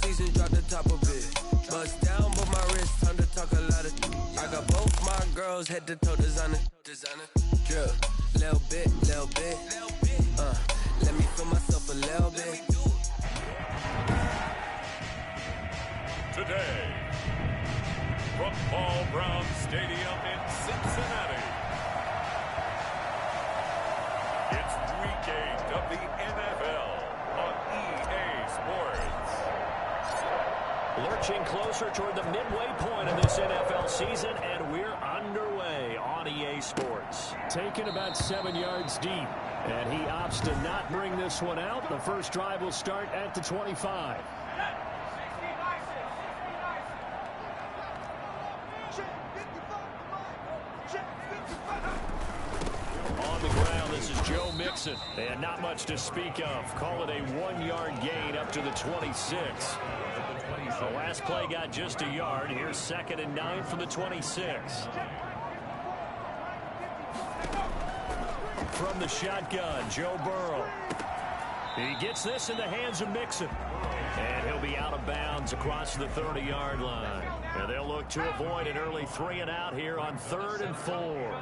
seasons, drop the top of it. Bust down, but my wrist, time to talk a lot of. I got both my girls, head to toe designer. Drip, little bit. Let me feel myself a little bit. Today, from Paul Brown Stadium in Cincinnati, it's Week 8 of the NFL on EA Sports. Lurching closer toward the midway point of this NFL season, and we're underway on EA Sports. Taken about 7 yards deep, and he opts to not bring this one out. The first drive will start at the 25. On the ground, this is Joe Mixon. And not much to speak of. Call it a 1-yard gain up to the 26. The last play got just a yard. Here's 2nd and 9 from the 26. From the shotgun, Joe Burrow. He gets this in the hands of Mixon. And he'll be out of bounds across the 30-yard line. And they'll look to avoid an early 3-and-out here on 3rd and 4.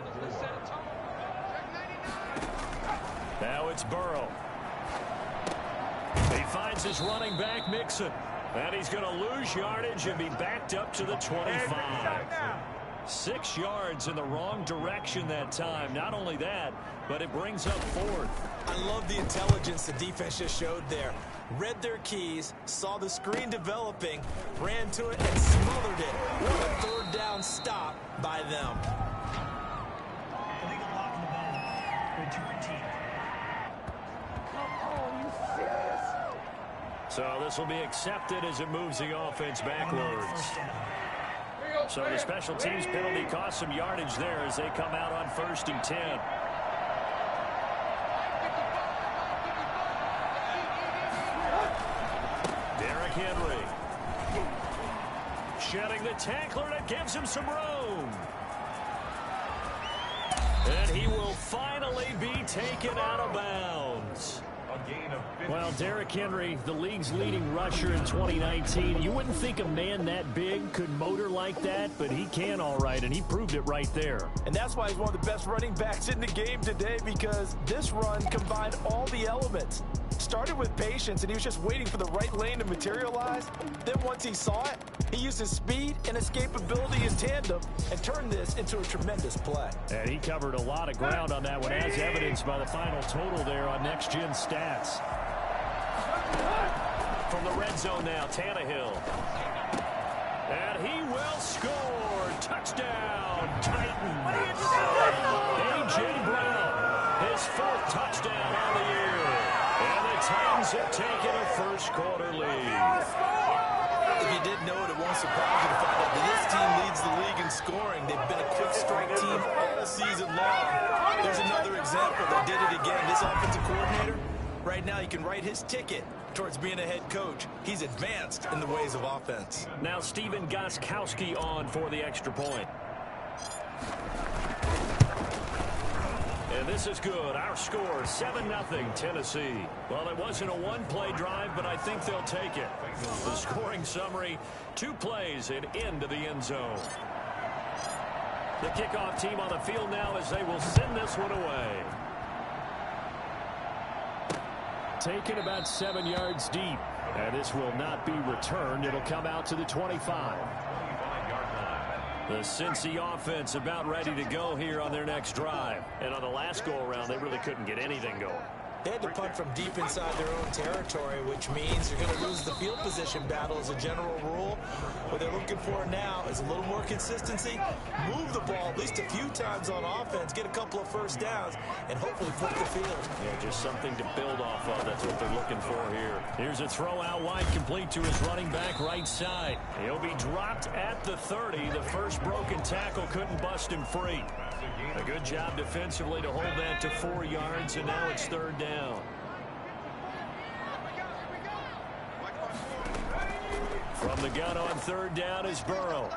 Now it's Burrow. He finds his running back, Mixon. And he's going to lose yardage and be backed up to the 25. 6 yards in the wrong direction that time. Not only that, but it brings up 4th. I love the intelligence the defense just showed there. Read their keys, saw the screen developing, ran to it, and smothered it. What a 3rd down stop by them. Illegal block in the ball. Return team. Come on, you serious? So this will be accepted as it moves the offense backwards. So the special teams penalty cost some yardage there as they come out on 1st and 10. Derrick Henry. Shedding the tackler, and it gives him some room. And he will finally be taken out of bounds. Well, Derrick Henry, the league's leading rusher in 2019. You wouldn't think a man that big could motor like that, but he can all right, and he proved it right there. And that's why he's one of the best running backs in the game today, because this run combined all the elements. Started with patience, and he was just waiting for the right lane to materialize. Then once he saw it, he used his speed and escapability in tandem and turned this into a tremendous play. And he covered a lot of ground on that one, as evidenced by the final total there on Next Gen Stats. From the red zone now, Tannehill. And he will score. Touchdown, Titans. A.J. Brown, his 4th touchdown on the year. And the Titans have taken a first-quarter lead. If you didn't know it, it won't surprise you to find out that this team leads the league in scoring. They've been a quick strike team all season long. There's another example. They did it again. This offensive coordinator, right now, he can write his ticket towards being a head coach. He's advanced in the ways of offense. Now Stephen Gostkowski on for the extra point. And this is good. Our score, 7-0 Tennessee. Well, it wasn't a one-play drive, but I think they'll take it. The scoring summary, 2 plays and into the end zone. The kickoff team on the field now as they will send this one away. Taken about 7 yards deep. And this will not be returned. It'll come out to the 25. The Cincy offense about ready to go here on their next drive. And on the last go-around, they really couldn't get anything going. They had to punt from deep inside their own territory, which means you're going to lose the field position battle as a general rule. What they're looking for now is a little more consistency, move the ball at least a few times on offense, get a couple of first downs, and hopefully flip the field. Yeah, just something to build off of. That's what they're looking for here. Here's a throw out wide, complete to his running back right side. He'll be dropped at the 30. The first broken tackle couldn't bust him free. A good job defensively to hold that to 4 yards, and now it's 3rd down. From the gun on 3rd down is Burrow.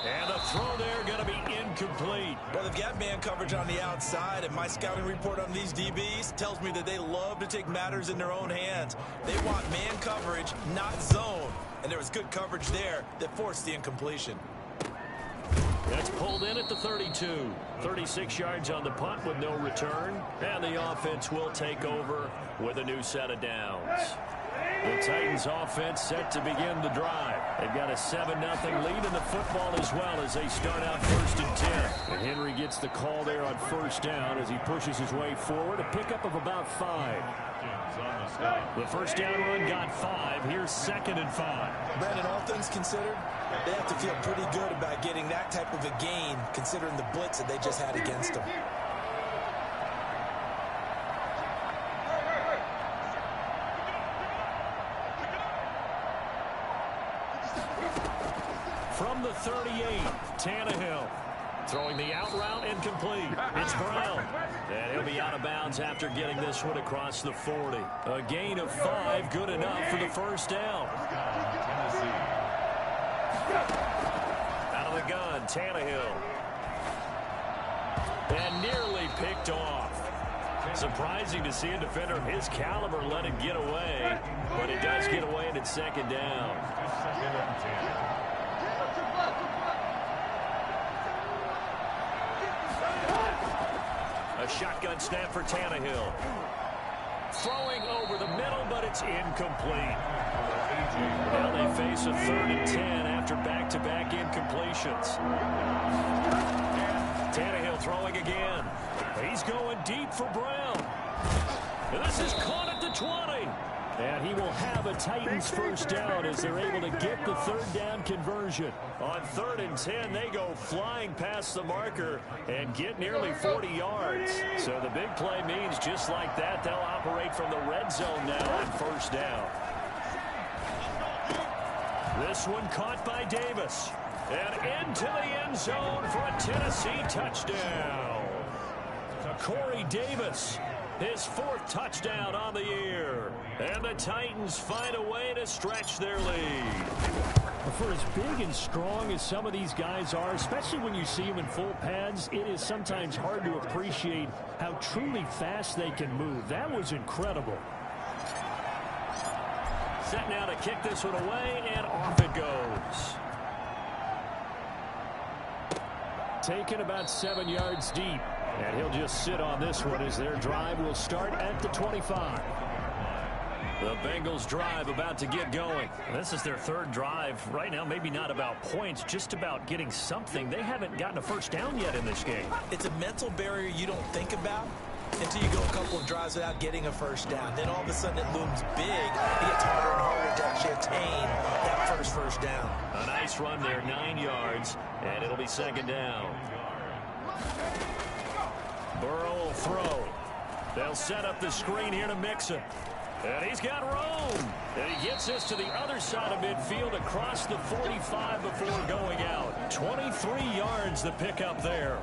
And the throw there going to be incomplete. Well, they've got man coverage on the outside, and my scouting report on these DBs tells me that they love to take matters in their own hands. They want man coverage, not zone. And there was good coverage there that forced the incompletion. That's pulled in at the 32. 36 yards on the punt with no return. And the offense will take over with a new set of downs. The Titans offense set to begin the drive. They've got a 7-0 lead in the football as well as they start out 1st and 10. And Henry gets the call there on 1st down as he pushes his way forward. A pickup of about 5. The 1st down run got 5. Here's 2nd and 5. Brandon, all things considered, they have to feel pretty good about getting that type of a gain considering the blitz that they just had against them. From the 38, Tannehill. Throwing the out route incomplete. It's Brown. And he'll be out of bounds after getting this one across the 40. A gain of 5, good enough for the 1st down. Out of the gun, Tannehill. And nearly picked off. Surprising to see a defender of his caliber let it get away. But it does get away and it's 2nd down. A shotgun snap for Tannehill. Throwing over the middle, but it's incomplete. Now they face a 3rd and 10 after back-to-back incompletions. Tannehill throwing again. He's going deep for Brown. And this is caught at the 20. And he will have a Titans 1st down as they're able to get the 3rd down conversion. On 3rd and 10, they go flying past the marker and get nearly 40 yards. So the big play means just like that, they'll operate from the red zone now on 1st down. This one caught by Davis. And into the end zone for a Tennessee touchdown. Corey Davis, his 4th touchdown on the year. And the Titans find a way to stretch their lead. For as big and strong as some of these guys are, especially when you see them in full pads, it is sometimes hard to appreciate how truly fast they can move. That was incredible. Set now to kick this one away, and off it goes. Taken about 7 yards deep. And he'll just sit on this one as their drive will start at the 25. The Bengals drive about to get going. This is their 3rd drive. Right now, maybe not about points, just about getting something. They haven't gotten a 1st down yet in this game. It's a mental barrier you don't think about until you go a couple of drives without getting a 1st down. Then all of a sudden it looms big. It gets harder and harder to actually attain that first down. A nice run there, 9 yards, and it'll be 2nd down. Burrow will throw. They'll set up the screen here to Mixon. And he's got room. And he gets this to the other side of midfield across the 45 before going out. 23 yards the pickup there.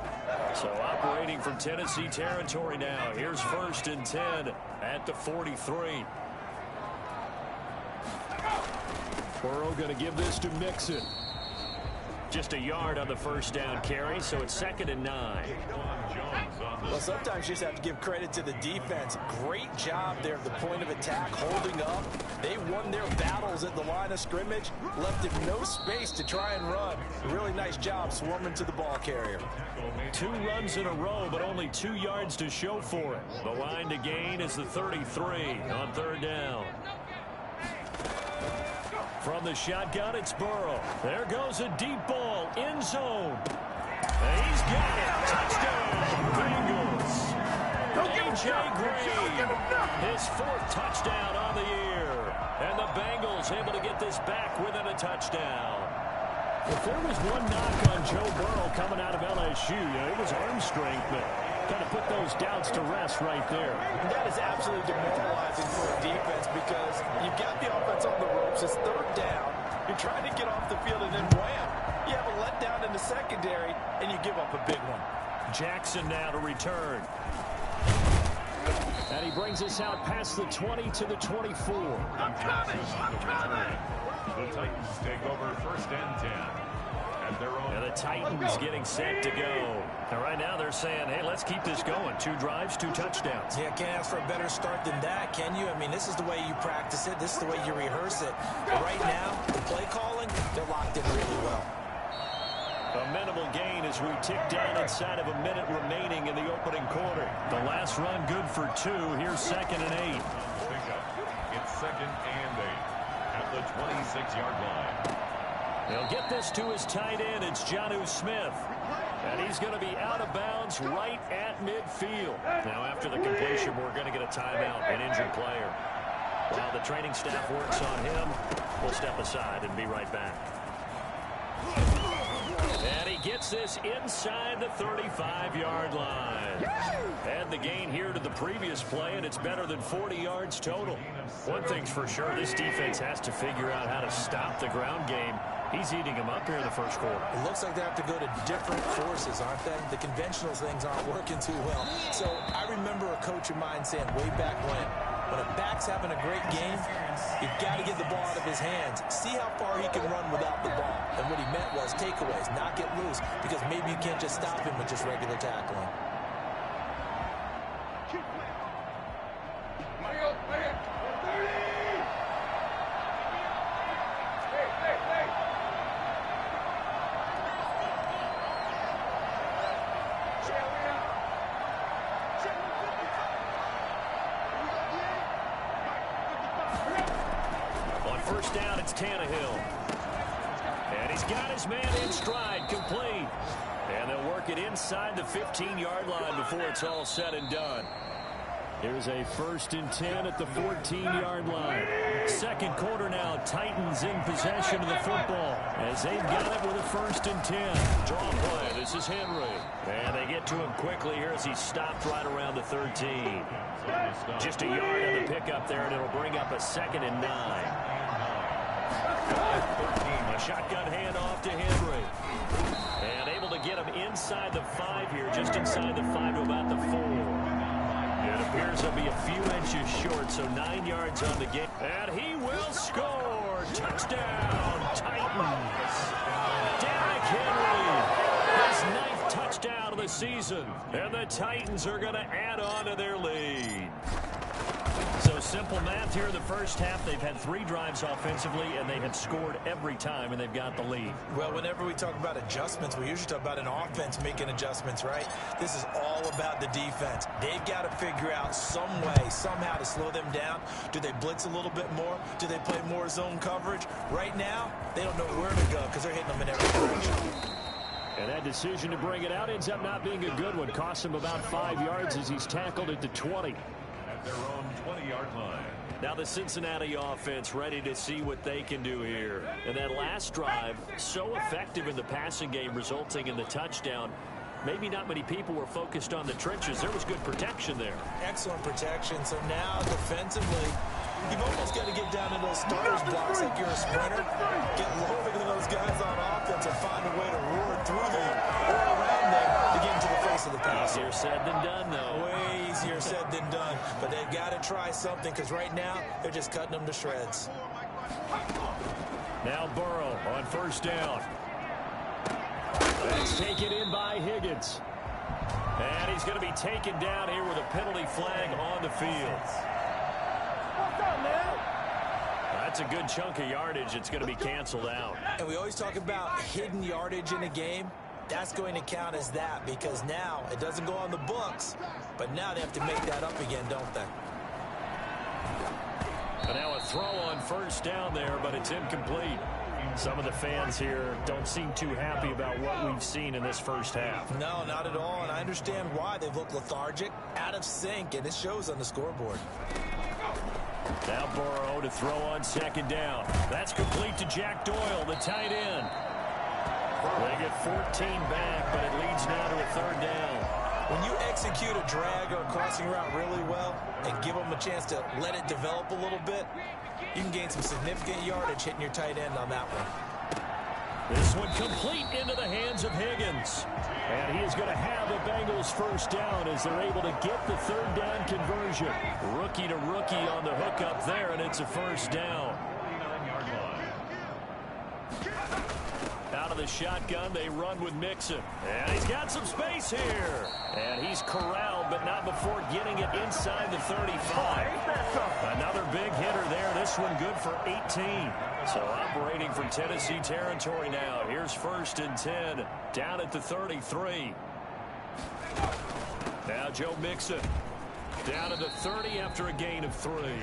So operating from Tennessee territory now. Here's 1st and 10 at the 43. Burrow going to give this to Mixon. Just a yard on the 1st down carry, so it's 2nd and 9. Well, sometimes you just have to give credit to the defense. Great job there at the point of attack, holding up. They won their battles at the line of scrimmage, left him no space to try and run. Really nice job swarming to the ball carrier. 2 runs in a row, but only 2 yards to show for it. The line to gain is the 33 on 3rd down. From the shotgun, it's Burrow. There goes a deep ball, end zone. He's got it. Touchdown, Bengals. A.J. Green, his 4th touchdown on the year. And the Bengals able to get this back within a touchdown. If there was one knock on Joe Burrow coming out of LSU, it was arm strength, but kind of put those doubts to rest right there. And that is absolutely demoralizing for a defense because you've got the offense on the ropes. It's 3rd down. You're trying to get off the field, and then wham, you have a letdown in the secondary, and you give up a big one. Jackson now to return. And he brings us out past the 20 to the 24. I'm coming! The Titans take over 1st and 10 And the Titans getting set to go. And right now they're saying, hey, let's keep this going. 2 drives, 2 touchdowns. Yeah, can't ask for a better start than that, can you? I mean, this is the way you practice it. This is the way you rehearse it. But right now, the play calling, they're locked in really well. A minimal gain as we tick down inside of a minute remaining in the opening quarter. The last run good for 2. Here's 2nd and 8. It's 2nd and 8 at the 26-yard line. He'll get this to his tight end. It's Jonnu Smith. And he's going to be out of bounds right at midfield. Now, after the completion, we're going to get a timeout, an injured player. While the training staff works on him, we'll step aside and be right back. And he gets this inside the 35-yard line. Add the gain here to the previous play, and it's better than 40 yards total. One thing's for sure, this defense has to figure out how to stop the ground game. He's eating them up here in the first quarter. It looks like they have to go to different forces, aren't they? The conventional things aren't working too well. So I remember a coach of mine saying way back when a back's having a great game, you've got to get the ball out of his hands. See how far he can run without the ball. And what he meant was takeaways, not get loose, because maybe you can't just stop him with just regular tackling. First down, it's Tannehill. And he's got his man in stride, complete. And they'll work it inside the 15-yard line before it's all said and done. Here's a 1st and 10 at the 14-yard line. Second quarter now, Titans in possession of the football as they've got it with a 1st and 10. Draw play, this is Henry. And they get to him quickly here as he's stopped right around the 13. Just a yard on the pickup there, and it'll bring up a 2nd and 9. A shotgun handoff to Henry. And able to get him inside the 5 here, just inside the 5 to about the 4. It appears he'll be a few inches short, so 9 yards on the game. And he will score. Touchdown, Titans. Derrick Henry, his 9th touchdown of the season. And the Titans are going to add on to their lead. So simple math here in the first half. They've had 3 drives offensively, and they have scored every time, and they've got the lead. Well, whenever we talk about adjustments, we usually talk about an offense making adjustments, right? This is all about the defense. They've got to figure out some way, somehow to slow them down. Do they blitz a little bit more? Do they play more zone coverage? Right now, they don't know where to go because they're hitting them in every direction. And that decision to bring it out ends up not being a good one. Costs him about 5 yards as he's tackled at the 20. Their own 20-yard line. Now the Cincinnati offense ready to see what they can do here. And that last drive, so effective in the passing game, resulting in the touchdown. Maybe not many people were focused on the trenches. There was good protection there. Excellent protection. So now defensively, you've almost got to get down into those starters blocks like you're a sprinter. Get lower than those guys on offense and find a way to roar through them or around them to get into the face of the pass. Easier said than done, though. Way easier said than done. But they've got to try something because right now they're just cutting them to shreds. Now Burrow on 1st down. That's taken in by Higgins. And he's going to be taken down here with a penalty flag on the field. That's a good chunk of yardage. It's going to be canceled out. And we always talk about hidden yardage in a game. That's going to count as that because now it doesn't go on the books, but now they have to make that up again, don't they? And now a throw on 1st down there, but it's incomplete. Some of the fans here don't seem too happy about what we've seen in this first half. No, not at all, and I understand why. They've looked lethargic, out of sync, and it shows on the scoreboard. Now Burrow to throw on 2nd down. That's complete to Jack Doyle, the tight end. They get 14 back, but it leads now to a 3rd down. When you execute a drag or a crossing route really well and give them a chance to let it develop a little bit, you can gain some significant yardage hitting your tight end on that one. This one complete into the hands of Higgins. And he is going to have a Bengals 1st down as they're able to get the 3rd down conversion. Rookie to rookie on the hook up there, and it's a 1st down. Out of the the shotgun. They run with Mixon. And he's got some space here. And he's corralled, but not before getting it inside the 35. Another big hitter there. This one good for 18. So operating from Tennessee territory now. Here's 1st and 10 down at the 33. Now Joe Mixon down to the 30 after a gain of 3. Again,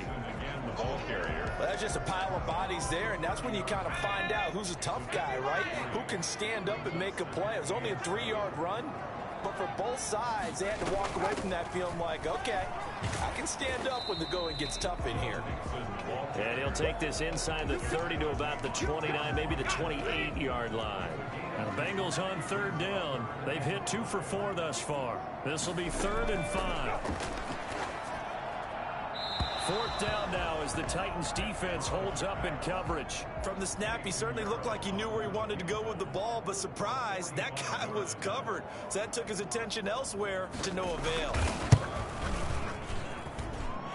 the ball carrier. Well, that's just a pile of bodies there, and that's when you kind of find out who's a tough guy, right? Who can stand up and make a play. It was only a 3-yard run, but for both sides, they had to walk away from that feeling like, okay, I can stand up when the going gets tough in here. And he'll take this inside the 30 to about the 29, maybe the 28-yard line. Now the Bengals on 3rd down. They've hit 2 for 4 thus far. This will be 3rd and 5. 4th down now as the Titans defense holds up in coverage. From the snap, he certainly looked like he knew where he wanted to go with the ball, but surprise, that guy was covered. So that took his attention elsewhere to no avail.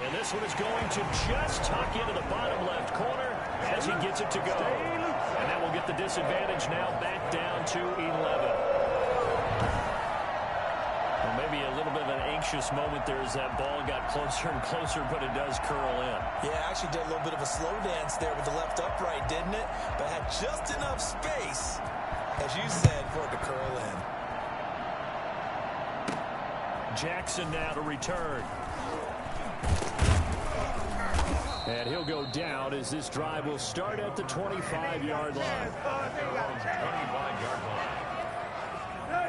And this one is going to just tuck into the bottom left corner as he gets it to go. And that will get the disadvantage now back down to 11. Well, maybe a little bit of an anxious moment there as that ball got closer and closer, but it does curl in. Yeah, actually did a little bit of a slow dance there with the left upright, didn't it? But had just enough space, as you said, for it to curl in. Jackson now to return. And he'll go down as this drive will start at the 25-yard line.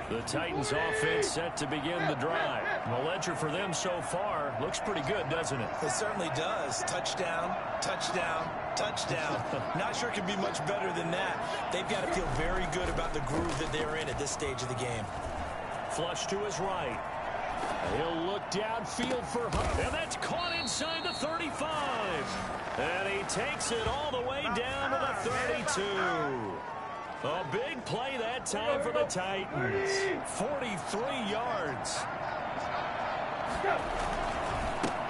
The Titans offense set to begin the drive. The ledger for them so far looks pretty good, doesn't it? It certainly does. Touchdown, touchdown, touchdown. Not sure it can be much better than that. They've got to feel very good about the groove that they're in at this stage of the game. Flush to his right. He'll look downfield for Hunt. And that's caught inside the 35. And he takes it all the way down to the 32. A big play that time for the Titans. 43 yards.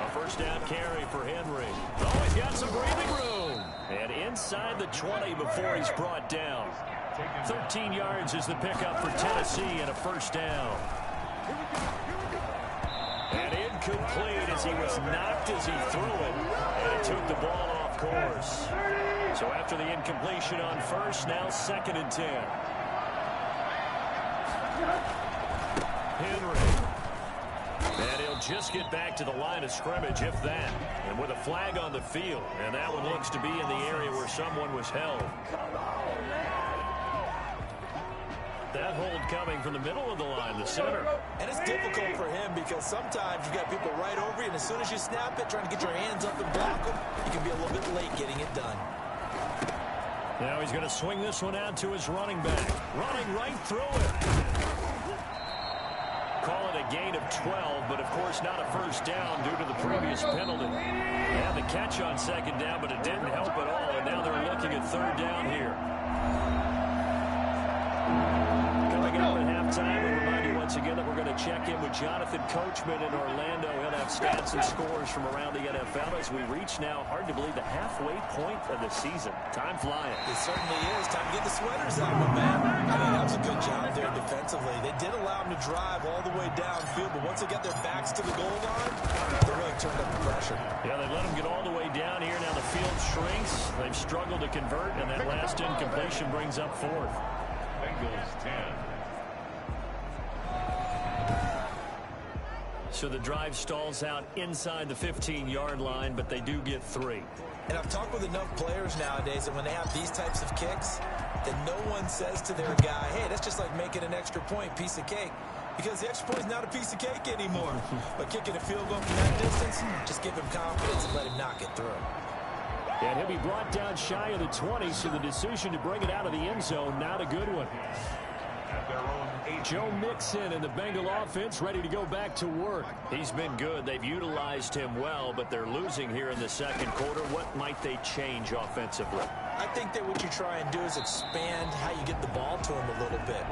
A 1st down carry for Henry. Oh, he's got some breathing room. And inside the 20 before he's brought down. 13 yards is the pickup for Tennessee and a 1st down. And incomplete as he was knocked as he threw it. And he took the ball off course. So after the incompletion on 1st, now 2nd and 10. Henry. And he'll just get back to the line of scrimmage, if that. And with a flag on the field. And that one looks to be in the area where someone was held. That hold coming from the middle of the line, the center. And it's difficult for him because sometimes you got people right over you, and as soon as you snap it, trying to get your hands up and block them, you can be a little bit late getting it done. Now he's going to swing this one out to his running back. Running right through it. Call it a gain of 12, but of course not a 1st down due to the previous penalty. They had the catch on 2nd down, but it didn't help at all, and now they're looking at 3rd down here. Coming up at halftime, we remind you once again that we're going to check in with Jonathan Coachman in Orlando. He'll have stats and scores from around the NFL as we reach now, hard to believe, the halfway point of the season. Time flying. It certainly is. Time to get the sweaters out, my man. I mean, that was a good job there defensively. They did allow them to drive all the way downfield, but once they got their backs to the goal line, they really turned up the pressure. Yeah, they let them get all the way down here. Now the field shrinks. They've struggled to convert, and that last incompletion brings up 4th. Bengals 10. So the drive stalls out inside the 15-yard line, but they do get 3. And I've talked with enough players nowadays that when they have these types of kicks, that no one says to their guy, hey, that's just like making an extra point, piece of cake. Because the extra point is not a piece of cake anymore. But kicking a field goal from that distance, just give him confidence and let him knock it through. And he'll be brought down shy of the 20, so the decision to bring it out of the end zone, not a good one. Joe Mixon and the Bengal offense ready to go back to work. He's been good. They've utilized him well, but they're losing here in the 2nd quarter. What might they change offensively? I think that what you try and do is expand how you get the ball to him a little bit.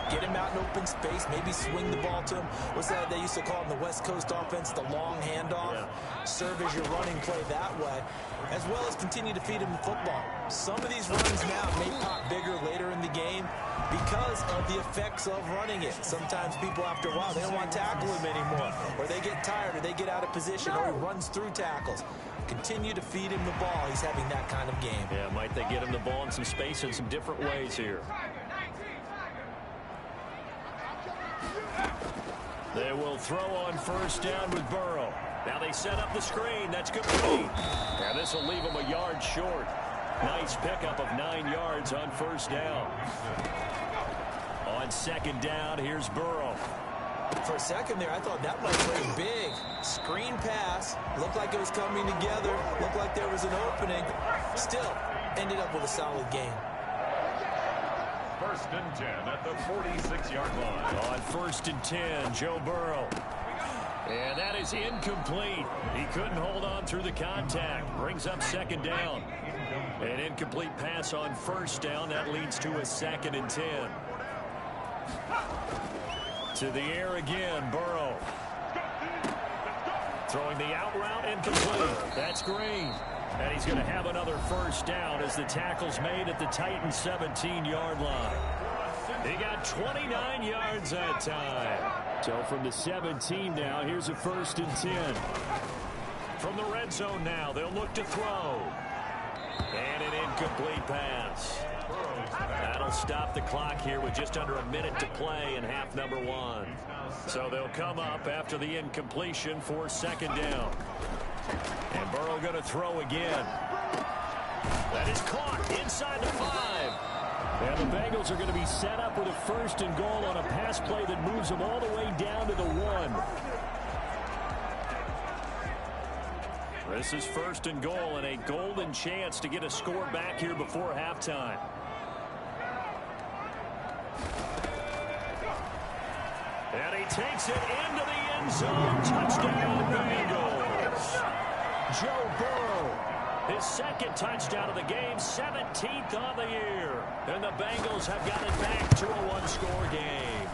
Get him out in open space, maybe swing the ball to him. What's that they used to call in the West Coast offense, the long handoff? Yeah. Serve as your running play that way, as well as continue to feed him the football. Some of these runs now may pop bigger later in the game because of the effects of running it. Sometimes people, after a while, they don't want to tackle him anymore, or they get tired, or they get out of position, or he runs through tackles. Continue to feed him the ball. He's having that kind of game. Yeah, might they get him the ball in some space in some different ways here. They will throw on first down with Burrow. Now they set up the screen. That's good. And this will leave him a yard short. Nice pickup of 9 yards on first down. On second down, here's Burrow. For a second there, I thought that might play big. Screen pass. Looked like it was coming together. Looked like there was an opening. Still, ended up with a solid game. First and 10 at the 46-yard line. On first and 10, Joe Burrow. And that is incomplete. He couldn't hold on through the contact. Brings up second down. An incomplete pass on first down. That leads to a 2nd and 10. To the air again, Burrow. Throwing the out route, incomplete. That's Green. And he's going to have another first down as the tackle's made at the Titans' 17-yard line. He got 29 yards that time. So from the 17 now, here's a 1st and 10. From the red zone now, they'll look to throw. And an incomplete pass. That'll stop the clock here with just under a minute to play in half number 1. So they'll come up after the incompletion for 2nd down. And Burrow going to throw again. That is caught inside the 5. And the Bengals are going to be set up with a 1st and goal on a pass play that moves them all the way down to the 1. This is 1st and goal and a golden chance to get a score back here before halftime. And he takes it into the end zone. Touchdown, Bengals. Joe Burrow, his 2nd touchdown of the game, 17th on the year. And the Bengals have got it back to a 1-score game.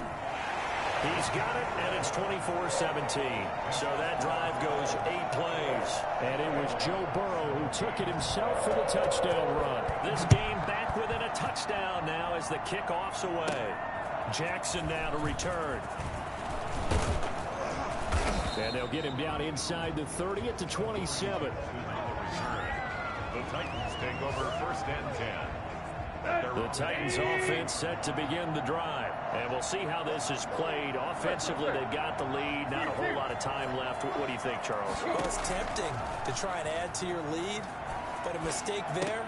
He's got it, and it's 24-17. So that drive goes 8 plays. And it was Joe Burrow who took it himself for the touchdown run. This game back within a touchdown now as the kickoff's away. Jackson now to return. And they'll get him down inside the 30 at the 27. The Titans take over 1st and 10. The Titans offense set to begin the drive. And we'll see how this is played. Offensively, they've got the lead. Not a whole lot of time left. What do you think, Charles? Well, it's tempting to try and add to your lead, but a mistake there,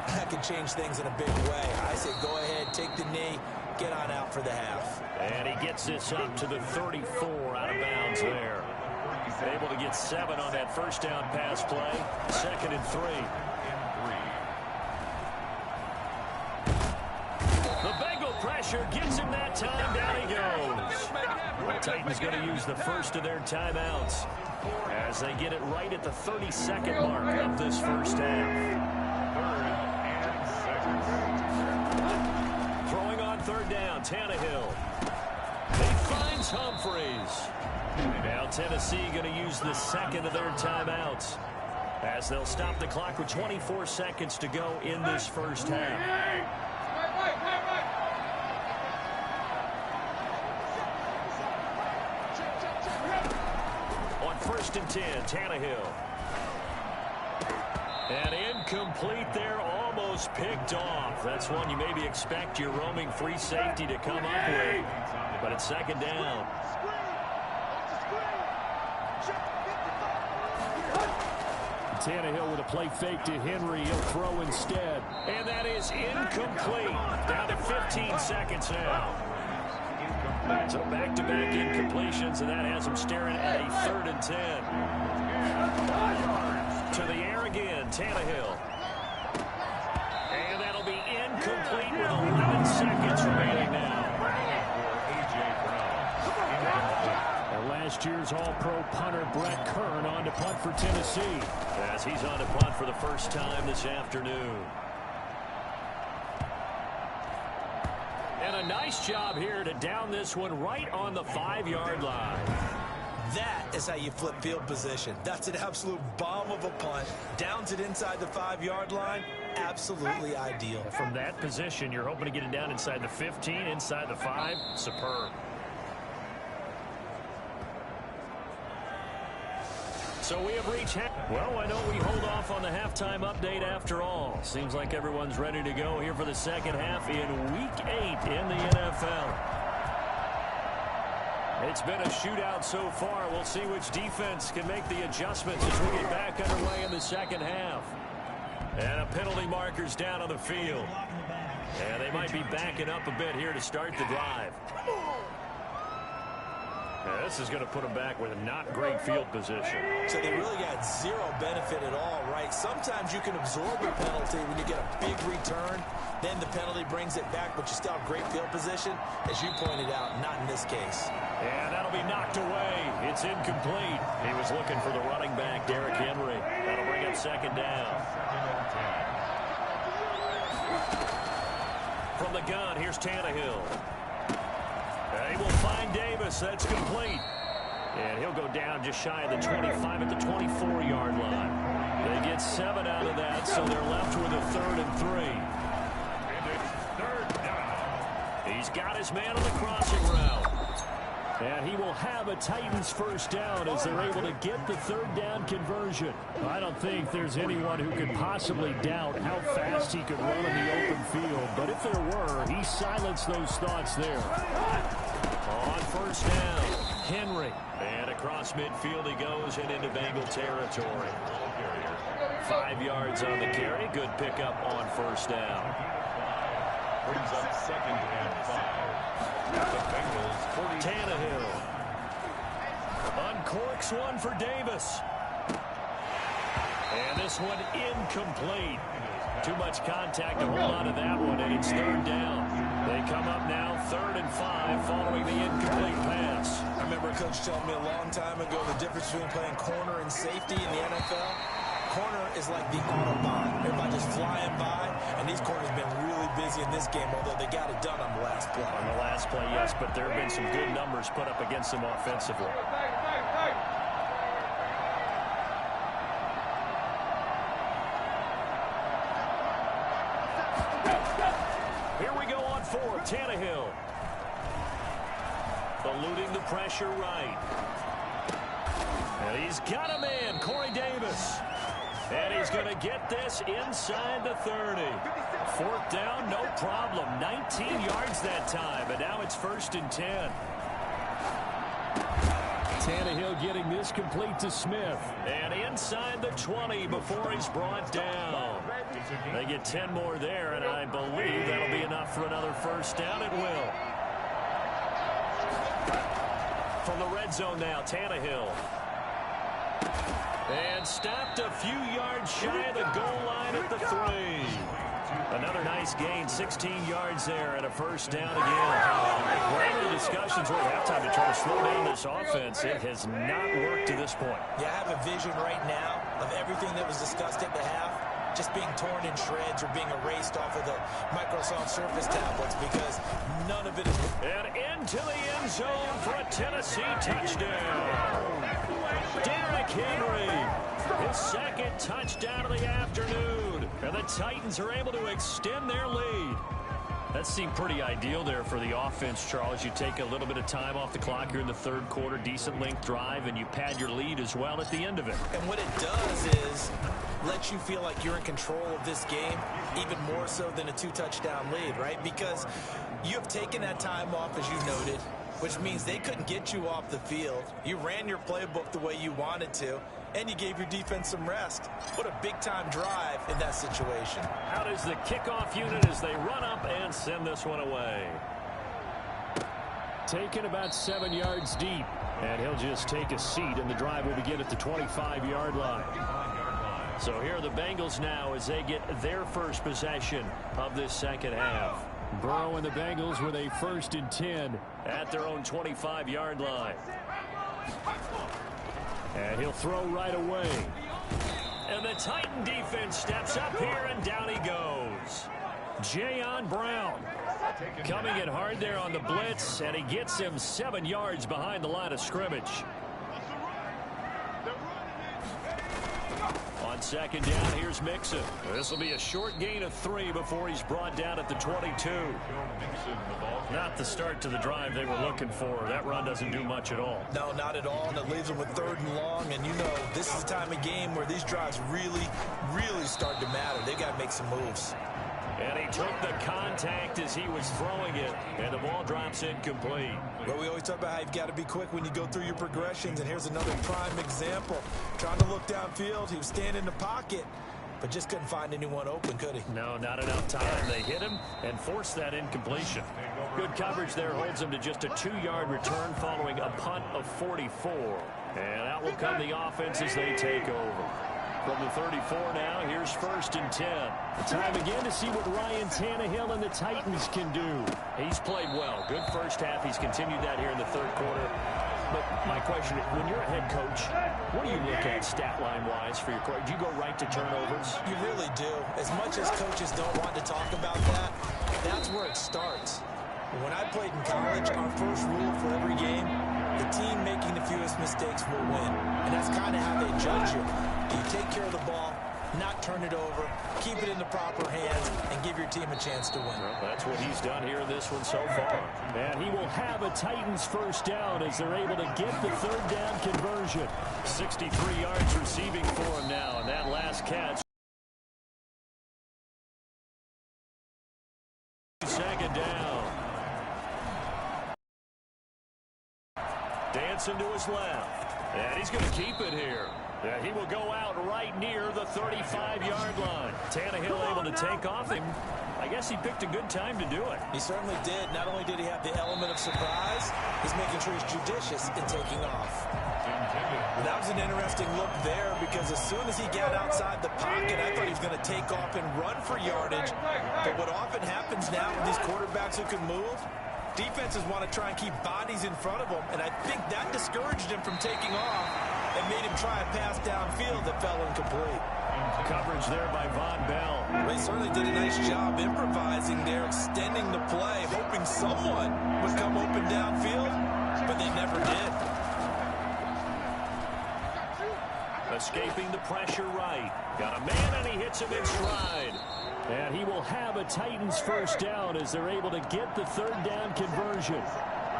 that could change things in a big way. I say go ahead, take the knee, get on out for the half. And he gets this up to the 34 out of bounds there. Able to get 7 on that first down pass play. 2nd and 3. The Bengal pressure gets him that time. Down he goes. The Titans going to use the first of their timeouts as they get it right at the 32nd mark of this first half. Throwing on 3rd down, Tannehill. He finds Humphreys. Now Tennessee going to use the 2nd of their timeouts as they'll stop the clock with 24 seconds to go in this first half. On 1st and 10, Tannehill. And incomplete there, almost picked off. That's one you maybe expect your roaming free safety to come up with. But it's 2nd down. Tannehill with a play fake to Henry. He'll throw instead. And that is incomplete. Down to 15 seconds now. So back-to-back incompletions, and that has him staring at a 3rd and 10. To the air again, Tannehill. And that'll be incomplete with 11 seconds remaining now. And last year's All-Pro punter Brett Kern on to punt for Tennessee, as he's on to punt for the first time this afternoon. And a nice job here to down this one right on the 5-yard line. That is how you flip field position. That's an absolute bomb of a punt. Downs it inside the 5-yard line. absolutely ideal. From that position, you're hoping to get it down inside the 15, inside the 5. Superb. So we have reached well, I know we hold off on the halftime update after all. Seems like everyone's ready to go here for the second half in Week 8 in the NFL. It's been a shootout so far. We'll see which defense can make the adjustments as we get back underway in the second half. And a penalty marker's down on the field. And they might be backing up a bit here to start the drive. Yeah, this is going to put them back with a not great field position. So they really got zero benefit at all, right? Sometimes you can absorb a penalty when you get a big return. Then the penalty brings it back, but you still have great field position. As you pointed out, not in this case. And that'll be knocked away. It's incomplete. He was looking for the running back, Derrick Henry. That'll bring up second down. From the gun, here's Tannehill. He will find Davis. That's complete. And he'll go down just shy of the 25 at the 24-yard line. They get 7 out of that, so they're left with a 3rd and 3. And it's 3rd down. He's got his man on the crossing route. And he will have a Titans first down as they're able to get the 3rd down conversion. I don't think there's anyone who could possibly doubt how fast he could run in the open field. But if there were, he silenced those thoughts there. On first down, Henry. And across midfield he goes and into Bengal territory. 5 yards on the carry. Good pickup on first down. Brings up 2nd and 5. The Bengals 40. Tannehill. Uncorks one for Davis. And this one incomplete. Too much contact to hold on to that one, and it's 3rd down. They come up now 3rd and 5 following the incomplete pass. I remember a coach telling me a long time ago the difference between playing corner and safety in the NFL. Corner is like the Autobahn. Everybody just flying by, and these corners have been really busy in this game, although they got it done on the last play. On the last play, yes, but there have been some good numbers put up against them offensively. Here we go on 4, Tannehill. Eluding the pressure right. And he's got a man, Corey Davis. And he's going to get this inside the 30. 4th down, no problem. 19 yards that time, and now it's 1st and 10. Tannehill getting this complete to Smith. And inside the 20 before he's brought down. They get 10 more there, and I believe that'll be enough for another first down. It will. From the red zone now, Tannehill. And stopped a few yards shy of the goal line at the 3. Another nice gain, 16 yards there, and a first down again. Whatever the discussions were at halftime to try to slow down this offense, it has not worked to this point. Yeah, I have a vision right now of everything that was discussed at the half just being torn in shreds or being erased off of the Microsoft Surface tablets because none of it is... And into the end zone for a Tennessee touchdown. Derrick Henry, his 2nd touchdown of the afternoon. And the Titans are able to extend their lead. That seemed pretty ideal there for the offense, Charles. You take a little bit of time off the clock here in the 3rd quarter, decent length drive, and you pad your lead as well at the end of it. And what it does is let you feel like you're in control of this game, even more so than a 2-touchdown lead, right? Because you have taken that time off, as you noted, which means they couldn't get you off the field. You ran your playbook the way you wanted to, and you gave your defense some rest. What a big-time drive in that situation. Out is the kickoff unit as they run up and send this one away. Taken about 7 yards deep, and he'll just take a seat, and the drive will begin at the 25-yard line. So here are the Bengals now as they get their first possession of this second half. Burrow and the Bengals with a 1st and 10 at their own 25-yard line. And he'll throw right away. And the Titan defense steps up here, and down he goes. Jayon Brown coming in hard there on the blitz, and he gets him 7 yards behind the line of scrimmage. On On second down, here's Mixon. This will be a short gain of 3 before he's brought down at the 22. Not the start to the drive they were looking for. That run doesn't do much at all. No, not at all, and it leaves them with 3rd and long, and you know this is the time of game where these drives really, really start to matter. They got to make some moves. And he took the contact as he was throwing it, and the ball drops incomplete. Well, we always talk about how you've got to be quick when you go through your progressions, and here's another prime example. Trying to look downfield, he was standing in the pocket, but just couldn't find anyone open, could he? No, not enough time. They hit him and forced that incompletion. Good coverage there holds him to just a 2-yard return following a punt of 44. And out will come the offense as they take over. From the 34 now, here's 1st and 10. Time again to see what Ryan Tannehill and the Titans can do. He's played well. Good first half. He's continued that here in the 3rd quarter. But my question, when you're a head coach, what do you look at stat line-wise for your coach? Do you go right to turnovers? You really do. As much as coaches don't want to talk about that, that's where it starts. When I played in college, our first rule for every game, the team making the fewest mistakes will win. And that's kind of how they judge you. You take care of the ball, not turn it over, keep it in the proper hands, and give your team a chance to win. Well, that's what he's done here in this one so far. And he will have a Titans 1st down as they're able to get the 3rd down conversion. 63 yards receiving for him now, and that last catch. 2nd down. Dancing to his left. And he's going to keep it here. Yeah, he will go out right near the 35-yard line. Tannehill able to take off him. I guess he picked a good time to do it. He certainly did. Not only did he have the element of surprise, he's making sure he's judicious in taking off. That was an interesting look there because as soon as he got outside the pocket, I thought he was going to take off and run for yardage. But what often happens now with these quarterbacks who can move, defenses want to try and keep bodies in front of them, and I think that discouraged him from taking off and made him try a pass downfield that fell incomplete. Coverage there by Von Bell. Well, he certainly did a nice job improvising there, extending the play, hoping someone would come open downfield, but they never did. Escaping the pressure right. Got a man, and he hits him in stride. And he will have a Titans 1st down as they're able to get the 3rd down conversion.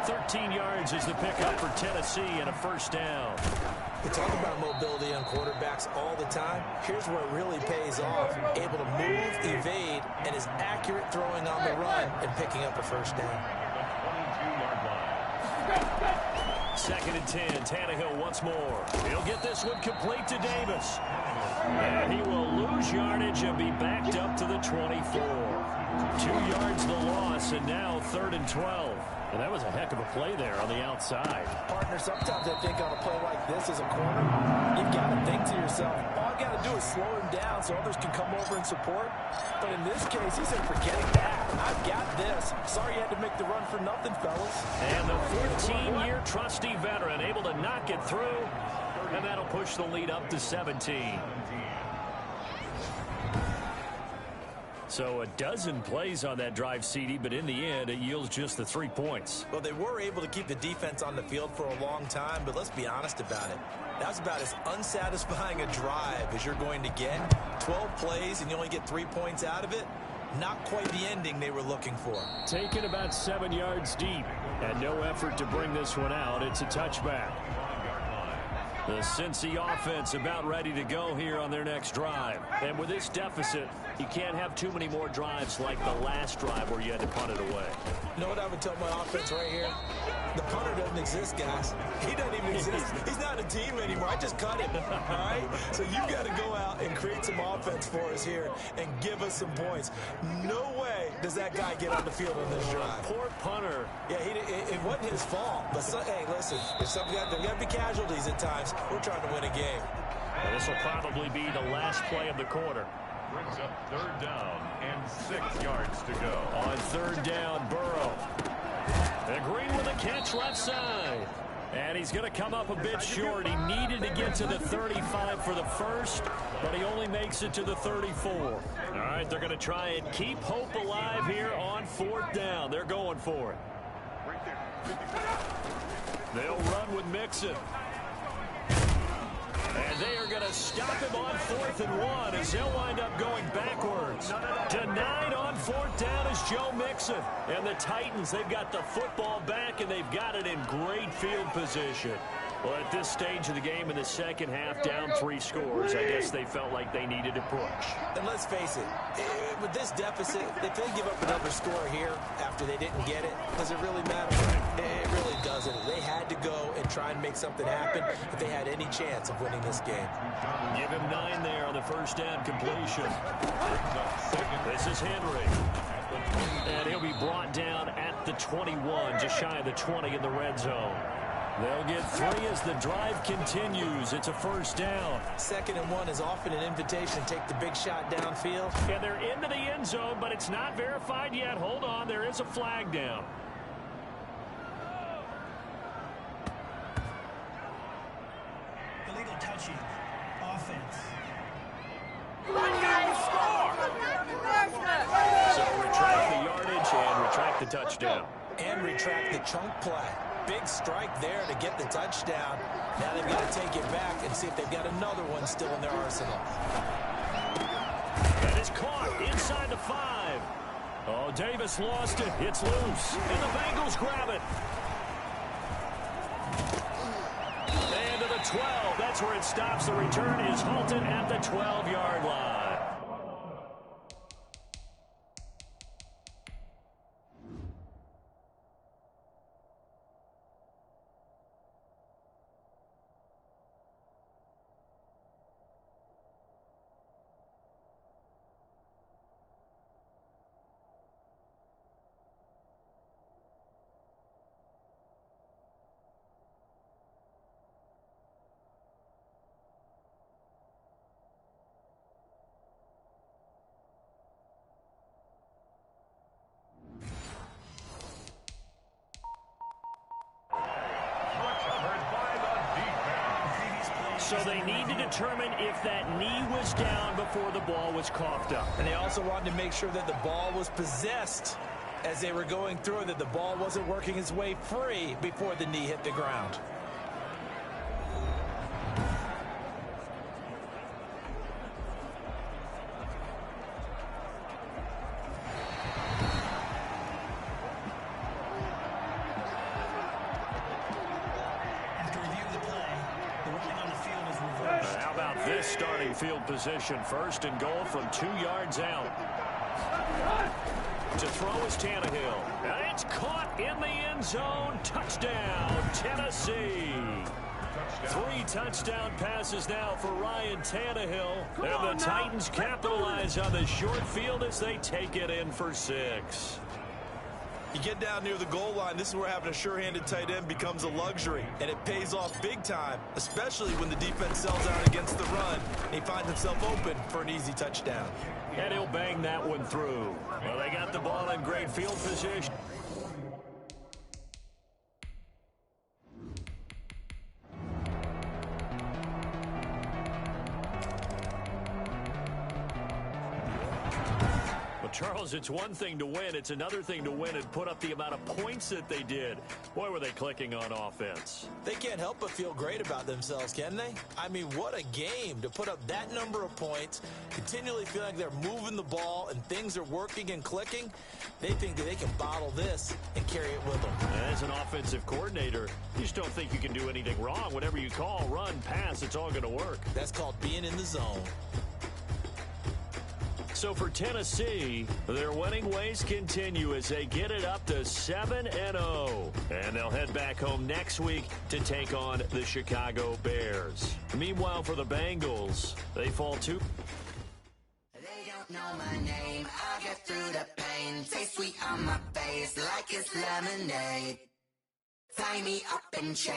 13 yards is the pickup for Tennessee and a 1st down. We talk about mobility on quarterbacks all the time. Here's where it really pays off. Able to move, evade, and is accurate throwing on the run and picking up a 1st down. 2nd and 10. Tannehill once more. He'll get this one complete to Davis. And he will lose yardage and be backed up to the 24. 2 yards the loss, and now 3rd and 12. And that was a heck of a play there on the outside. Partner, sometimes I think on a play like this as a corner, you've got to think to yourself, all I've got to do is slow him down so others can come over and support. But in this case, he said, forgetting that. I've got this. Sorry you had to make the run for nothing, fellas. And the 14-year trusty veteran able to knock it through. And that'll push the lead up to 17. So a dozen plays on that drive, CD, but in the end, it yields just the 3 points. Well, they were able to keep the defense on the field for a long time, but let's be honest about it. That was about as unsatisfying a drive as you're going to get. 12 plays, and you only get 3 points out of it. Not quite the ending they were looking for. Taken about 7 yards deep, and no effort to bring this one out. It's a touchback. The Cincy offense about ready to go here on their next drive. And with this deficit, you can't have too many more drives like the last drive where you had to punt it away. You know what I would tell my offense right here? The punter doesn't exist, guys. He doesn't even exist. He's not a team anymore. I just cut him, all right? So you've got to go out and create some offense for us here and give us some points. No way does that guy get on the field on this drive. Poor punter. Yeah, it wasn't his fault. But, hey, listen, there's got to be casualties at times. We're trying to win a game. And this will probably be the last play of the quarter. Brings up 3rd down and 6 yards to go. On 3rd down, Burrow. And Green with a catch left side. And he's going to come up a bit short. He needed to get to the 35 for the first, but he only makes it to the 34. All right, they're going to try and keep hope alive here on 4th down. They're going for it. They'll run with Mixon. And they are going to stop him on 4th and 1 as they'll wind up going backwards. Denied on 4th down is Joe Mixon. And the Titans, they've got the football back, and they've got it in great field position. Well, at this stage of the game in the second half, down 3 scores, I guess they felt like they needed to push. And let's face it, with this deficit, if they give up another score here after they didn't get it, does it really matter? It really doesn't. They had to go and try and make something happen if they had any chance of winning this game. Give him 9 there on the first down completion. This is Henry. And he'll be brought down at the 21, just shy of the 20 in the red zone. They'll get 3 as the drive continues. It's a first down. 2nd and 1 is often an invitation to take the big shot downfield. And they're into the end zone, but it's not verified yet. Hold on, there is a flag down. Illegal touching. Offense. So retract the yardage and retract the touchdown. And retract the chunk play. Big strike there to get the touchdown. Now they've got to take it back and see if they've got another one still in their arsenal. That is caught inside the 5. Oh, Davis lost it. It's loose. And the Bengals grab it. And to the 12. That's where it stops. The return is halted at the 12-yard line. So they need to determine if that knee was down before the ball was coughed up. And they also wanted to make sure that the ball was possessed as they were going through, that the ball wasn't working its way free before the knee hit the ground. Field position, 1st and goal from 2 yards out. To throw is Tannehill. And it's caught in the end zone. Touchdown, Tennessee. 3 touchdown passes now for Ryan Tannehill. And the Titans capitalize on the short field as they take it in for 6. You get down near the goal line, this is where having a sure-handed tight end becomes a luxury, and it pays off big time, especially when the defense sells out against the run, and he finds himself open for an easy touchdown. And he'll bang that one through. Well, they got the ball in great field position. Charles, it's one thing to win. It's another thing to win and put up the amount of points that they did. Boy, were they clicking on offense. They can't help but feel great about themselves, can they? I mean, what a game to put up that number of points, continually feel like they're moving the ball and things are working and clicking. They think that they can bottle this and carry it with them. As an offensive coordinator, you just don't think you can do anything wrong. Whatever you call, run, pass, it's all going to work. That's called being in the zone. So for Tennessee, their winning ways continue as they get it up to 7-0. And they'll head back home next week to take on the Chicago Bears. Meanwhile, for the Bengals, they fall to... They don't know my name. I'll get through the pain. Taste sweet on my face like it's lemonade. Tie me up and chain.